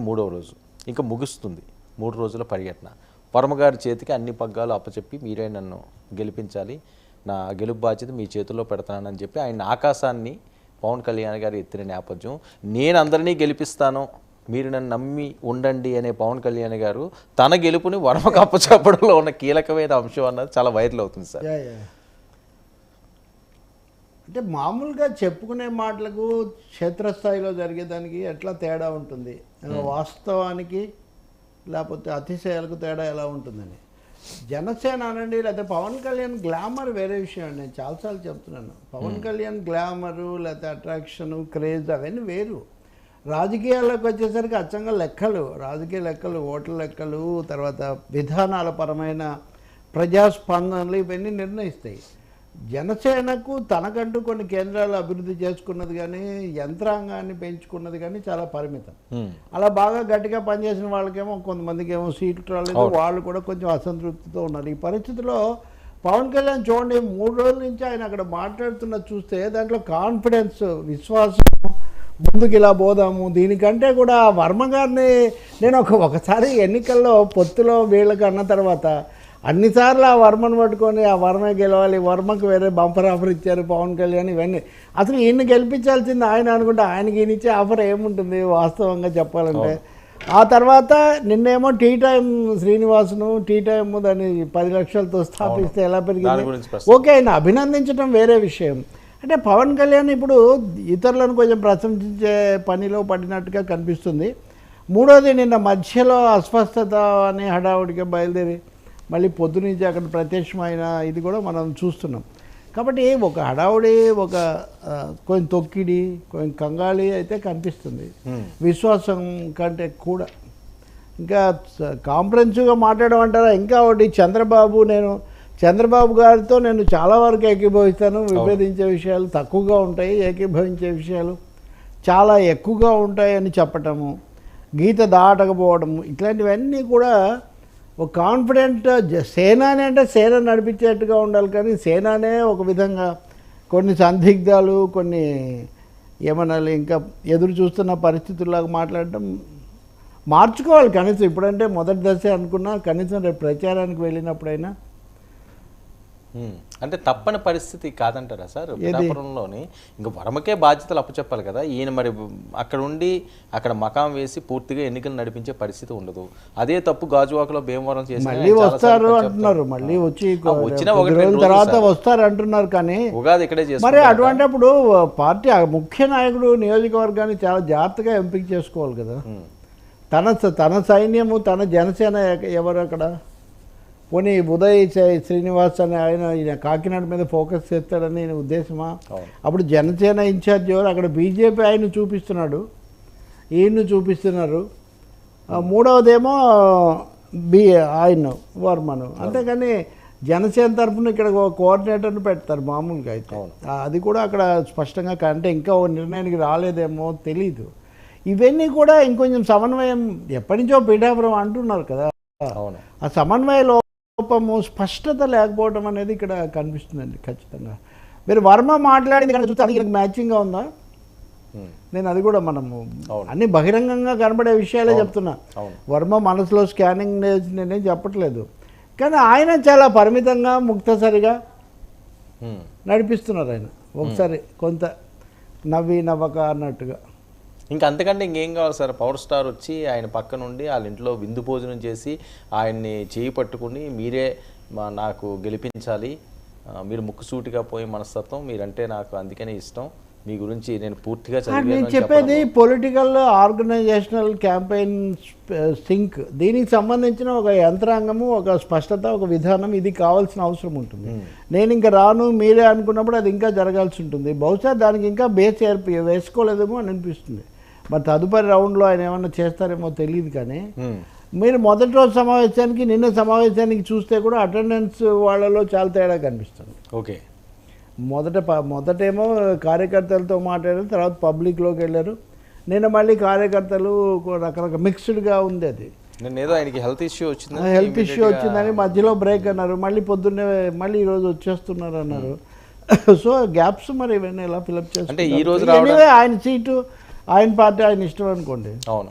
3వ రోజు ఇంకా ముగుస్తుంది 3 రోజుల పర్యటన. వర్మగారి చేతికి అన్ని పగ్గాలు అప్పచెప్పి మీరే నన్ను గెలిపించాలి, నా గెలుపు బాధ్యత మీ చేతుల్లో పెడతానని చెప్పి ఆయన ఆకాశాన్ని పవన్ కళ్యాణ్ గారు ఎత్తిన నేపథ్యం. నేను అందరినీ గెలిపిస్తాను, మీరు నన్ను నమ్మి ఉండండి అనే పవన్ కళ్యాణ్ గారు తన గెలుపుని వర్మకు అప్పచెప్పడంలో ఉన్న కీలకమైన అంశం అన్నది చాలా వైరల్ అవుతుంది సార్. అంటే మామూలుగా చెప్పుకునే మాటలకు క్షేత్రస్థాయిలో జరిగేదానికి ఎట్లా తేడా ఉంటుంది, వాస్తవానికి లేకపోతే అతిశయాలకు తేడా ఎలా ఉంటుందని. జనసేన అనండి లేకపోతే పవన్ కళ్యాణ్ గ్లామర్ వేరే విషయం అండి. నేను చాలాసార్లు చెప్తున్నాను, పవన్ కళ్యాణ్ గ్లామరు లేకపోతే అట్రాక్షను క్రేజ్ అవన్నీ వేరు. రాజకీయాల్లోకి వచ్చేసరికి అచ్చంగా లెక్కలు, రాజకీయ లెక్కలు, ఓట్ల లెక్కలు, తర్వాత విధానాల పరమైన ప్రజాస్పందనలు ఇవన్నీ నిర్ణయిస్తాయి. జనసేనకు తనకంటూ కొన్ని కేంద్రాలు అభివృద్ధి చేసుకున్నది కానీ యంత్రాంగాన్ని పెంచుకున్నది కానీ చాలా పరిమితం. అలా బాగా గట్టిగా పనిచేసిన వాళ్ళకేమో కొంతమందికి ఏమో సీట్లు రాలేదు, వాళ్ళు కూడా కొంచెం అసంతృప్తితో ఉన్నారు. ఈ పరిస్థితిలో పవన్ కళ్యాణ్ చూడండి 3 రోజుల నుంచి ఆయన అక్కడ మాట్లాడుతున్నది చూస్తే దాంట్లో కాన్ఫిడెన్స్, విశ్వాసం, ముందుకు ఇలా పోదాము. దీనికంటే కూడా వర్మ గారిని నేను ఒకసారి ఎన్నికల్లో పొత్తులో వీళ్ళకి అన్న తర్వాత అన్నిసార్లు ఆ వర్మను పట్టుకొని ఆ వర్మే గెలవాలి, వర్మకు వేరే బంపర్ ఆఫర్ ఇచ్చారు పవన్ కళ్యాణ్, ఇవన్నీ అసలు ఈయన్ని గెలిపించాల్సింది ఆయన అనుకుంటే ఆయనకి ఈయన ఇచ్చే ఆఫర్ ఏముంటుంది వాస్తవంగా చెప్పాలంటే. ఆ తర్వాత నిన్నేమో టీ టైం శ్రీనివాసును టీ టైం దాన్ని 10 లక్షలతో స్థాపిస్తే ఎలా పెరిగింది, ఓకే ఆయన అభినందించడం వేరే విషయం. అంటే పవన్ కళ్యాణ్ ఇప్పుడు ఇతరులను కొంచెం ప్రశంసించే పనిలో పడినట్టుగా కనిపిస్తుంది. మూడోది నిన్న మధ్యలో అస్వస్థత అని హడావుడిగా బయలుదేరి మళ్ళీ పొద్దు నుంచి అక్కడ ప్రత్యక్షమైన ఇది కూడా మనం చూస్తున్నాం. కాబట్టి ఒక హడావుడి, ఒక కొంచెం తొక్కిడి, కొంచెం కంగాళి అయితే కనిపిస్తుంది. విశ్వాసం కంటే కూడా ఇంకా కాంప్రహెన్సివ్గా మాట్లాడడం అంటారా. ఇంకా ఒకటి చంద్రబాబు గారితో నేను చాలా వరకు ఏకీభవిస్తాను. విభేదించే విషయాలు తక్కువగా ఉంటాయి, ఏకీభవించే విషయాలు చాలా ఎక్కువగా ఉంటాయని చెప్పటము, గీత దాటకపోవడము, ఇట్లాంటివన్నీ కూడా ఒక కాన్ఫిడెంట్ సేనాని అంటే సేన నడిపించేట్టుగా ఉండాలి. కానీ సేనానే ఒక విధంగా కొన్ని సందిగ్ధాలు, కొన్ని ఏమనాలి ఇంకా ఎదురు చూస్తున్న పరిస్థితుల్లాగా మాట్లాడటం మార్చుకోవాలి కనీసం. ఇప్పుడంటే మొదటి దశ అనుకున్నా కనీసం రేపు ప్రచారానికి వెళ్ళినప్పుడైనా అంటే తప్పని పరిస్థితి కాదంటారా సార్? పిఠాపురంలోని ఇంకా వర్మకే బాధ్యతలు అప్పచెప్పాలి కదా ఈయన. మరి అక్కడ ఉండి అక్కడ మకాం వేసి పూర్తిగా ఎన్నికలు నడిపించే పరిస్థితి ఉండదు. అదే తప్పు గాజువాకలో భీమవరం చేసి మళ్ళీ వస్తారు అంటున్నారు, మళ్ళీ వచ్చిన తర్వాత వస్తారు అంటున్నారు. కానీ ఉగాది ఇక్కడే చేస్తారు. మరి అటువంటిప్పుడు పార్టీ ముఖ్య నాయకుడు నియోజకవర్గాన్ని చాలా జాగ్రత్తగా ఎంపిక చేసుకోవాలి కదా. తన సైన్యము, తన జనసేన ఎవరు అక్కడ? పోనీ ఉదయ్ శ్రీనివాస్ అని ఆయన కాకినాడ మీద ఫోకస్ చేస్తాడని ఉద్దేశమా? అప్పుడు జనసేన ఇన్ఛార్జ్ ఎవరు అక్కడ? బీజేపీ ఆయన చూపిస్తున్నాడు, ఈయన్ను చూపిస్తున్నారు. మూడవదేమో ఆయన వర్మను. అంతేకాని జనసేన తరఫున ఇక్కడ కోఆర్డినేటర్ను పెడతారు మామూలుగా అయితే. అది కూడా అక్కడ స్పష్టంగా అంటే ఇంకా నిర్ణయానికి రాలేదేమో తెలీదు. ఇవన్నీ కూడా ఇంకొంచెం సమన్వయం ఎప్పటి నుంచో పిఠాపురం అంటున్నారు కదా, ఆ సమన్వయ లోపము, స్పష్టత లేకపోవడం అనేది ఇక్కడ కనిపిస్తుందండి ఖచ్చితంగా. మీరు వర్మ మాట్లాడింది కానీ చూస్తే అది మ్యాచింగ్గా ఉందా? నేను అది కూడా మనము అన్ని బహిరంగంగా కనబడే విషయాలే చెప్తున్నా. వర్మ మనసులో స్కానింగ్ నేనేం చెప్పట్లేదు. కానీ ఆయన చాలా పరిమితంగా ముక్తసరిగా నడిపిస్తున్నారు. ఆయన ఒకసారి కొంత నవ్వక అన్నట్టుగా. ఇంకా అంతకంటే ఇంకేం కావాలి సార్? పవర్ స్టార్ వచ్చి ఆయన పక్క నుండి వాళ్ళ ఇంట్లో విందు భోజనం చేసి ఆయన్ని చేయి పట్టుకుని మీరే నాకు గెలిపించాలి, మీరు ముక్కుసూటిగా పోయే మనస్తత్వం, మీరంటే నాకు అందుకనే ఇష్టం, మీ గురించి నేను పూర్తిగా నేను చెప్పేది పొలిటికల్ ఆర్గనైజేషనల్ క్యాంపెయిన్ సింక్. దీనికి సంబంధించిన ఒక యంత్రాంగము, ఒక స్పష్టత, ఒక విధానం ఇది కావాల్సిన అవసరం ఉంటుంది. నేను ఇంకా రాను మీరే అనుకున్నప్పుడు అది ఇంకా జరగాల్సి ఉంటుంది. బహుశా దానికి ఇంకా బేస్ వేసుకోలేదేమో అని అనిపిస్తుంది. మరి తదుపరి రౌండ్లో ఆయన ఏమన్నా చేస్తారేమో తెలియదు. కానీ మీరు మొదటి రోజు సమావేశానికి నిన్న సమావేశానికి చూస్తే కూడా అటెండెన్స్ వాళ్ళలో చాలా తేడా కనిపిస్తుంది. ఓకే, మొదటేమో కార్యకర్తలతో మాట్లాడారు, తర్వాత పబ్లిక్లోకి వెళ్ళారు. నిన్న మళ్ళీ కార్యకర్తలు రకరకాల మిక్స్డ్గా ఉంది. అది ఏదో ఆయనకి హెల్త్ ఇష్యూ వచ్చిందని మధ్యలో బ్రేక్ అన్నారు, మళ్ళీ పొద్దున్నే మళ్ళీ ఈరోజు వచ్చేస్తున్నారు అన్నారు. సో గ్యాప్స్ మరి ఇవన్నీ ఎలా ఫిలప్ చేస్తారు? అంటే ఈ రోజు ఆయన సీటు, ఆయన పార్టీ, ఆయన ఇష్టం అనుకోండి. అవును.